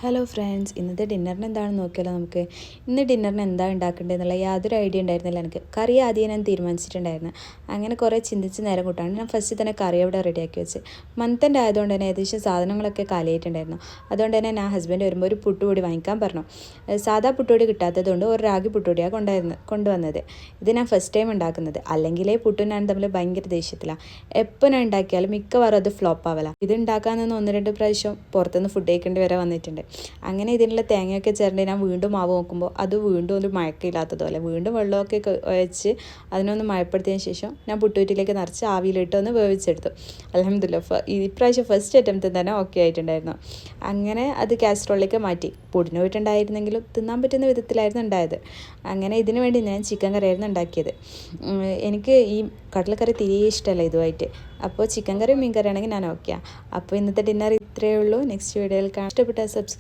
Hello friends, ഇന്നത്തെ ഡിന്നറിന് എന്താണെന്ന് നോക്കിയാലോ നമുക്ക്. ഇന്ന് ഡിന്നറിന് എന്താ ഉണ്ടാക്കേണ്ടതെന്നുള്ള യാതൊരു ഐഡിയ ഉണ്ടായിരുന്നില്ല എനിക്ക്. കറി ആദ്യം ഞാൻ തീരുമാനിച്ചിട്ടുണ്ടായിരുന്നു. അങ്ങനെ കുറേ ചിന്തിച്ച് നേരം കൂട്ടാണ് ഞാൻ ഫസ്റ്റ് തന്നെ കറി അവിടെ റെഡിയാക്കി വെച്ച്. മന്തിൻ്റെ ആയതുകൊണ്ട് തന്നെ ഏകദേശം സാധനങ്ങളൊക്കെ കാലിയായിട്ടുണ്ടായിരുന്നു. അതുകൊണ്ട് തന്നെ ഞാൻ ഹസ്ബൻഡ് വരുമ്പോൾ ഒരു പുട്ടുപൊടി വാങ്ങിക്കാൻ പറഞ്ഞു. സാധാ പുട്ടുപൊടി കിട്ടാത്തതുകൊണ്ട് ഒരു റാഗി പുട്ടുപൊടിയാണ് കൊണ്ടുവന്നത്. ഇത് ഞാൻ ഫസ്റ്റ് ടൈം ഉണ്ടാക്കുന്നത്. അല്ലെങ്കിലേ പുട്ടും ഞാൻ തമ്മിൽ ഭയങ്കര ദേഷ്യത്തിലാണ്. എപ്പോൾ ഞാൻ ഉണ്ടാക്കിയാലും മിക്കവാറും അത് ഫ്ലോപ്പ് ആവല. ഇത് ഉണ്ടാക്കാൻ നിന്ന് 1-2 പ്രാവശ്യം പുറത്തുനിന്ന് ഫുഡ് കഴിക്കേണ്ടി വരെ വന്നിട്ടുണ്ട്. അങ്ങനെ ഇതിനുള്ള തേങ്ങയൊക്കെ ചേർന്ന് ഞാൻ വീണ്ടും മാവ് നോക്കുമ്പോൾ അത് വീണ്ടും ഒരു മഴക്കില്ലാത്തതുപോലെ വീണ്ടും വെള്ളമൊക്കെ ഒഴിച്ച് അതിനൊന്ന് മഴപ്പെടുത്തിയതിന് ശേഷം ഞാൻ പുട്ടുകുറ്റിയിലേക്ക് നിറച്ച് ആവിയിലിട്ട് ഒന്ന് വേവിച്ചെടുത്തു. അൽഹംദുലില്ലാ, ഇപ്രാവശ്യം ഫസ്റ്റ് അറ്റംപ്റ്റ് തന്നെ ഓക്കെ ആയിട്ടുണ്ടായിരുന്നു. അങ്ങനെ അത് കാസറോളിലേക്ക് മാറ്റി. പൊടിഞ്ഞു പോയിട്ടുണ്ടായിരുന്നെങ്കിലും തിന്നാൻ പറ്റുന്ന വിധത്തിലായിരുന്നു ഉണ്ടായത്. അങ്ങനെ ഇതിനു വേണ്ടി ഞാൻ ചിക്കൻ കറിയായിരുന്നു ഉണ്ടാക്കിയത്. എനിക്ക് ഈ കടലക്കറി തീരെ ഇഷ്ടമല്ല ഇതുമായിട്ട്. അപ്പോൾ ചിക്കൻ കറിയും മീൻ കറി ആണെങ്കിൽ ഞാൻ ഓക്കെയാണ്. അപ്പോൾ ഇന്നത്തെ ഡിന്നർ ഇത്രയേ ഉള്ളൂ. നെക്സ്റ്റ് വീഡിയോയിൽ കാണാം. ഇഷ്ടപ്പെട്ടാൽ സബ്സ്ക്രൈബ്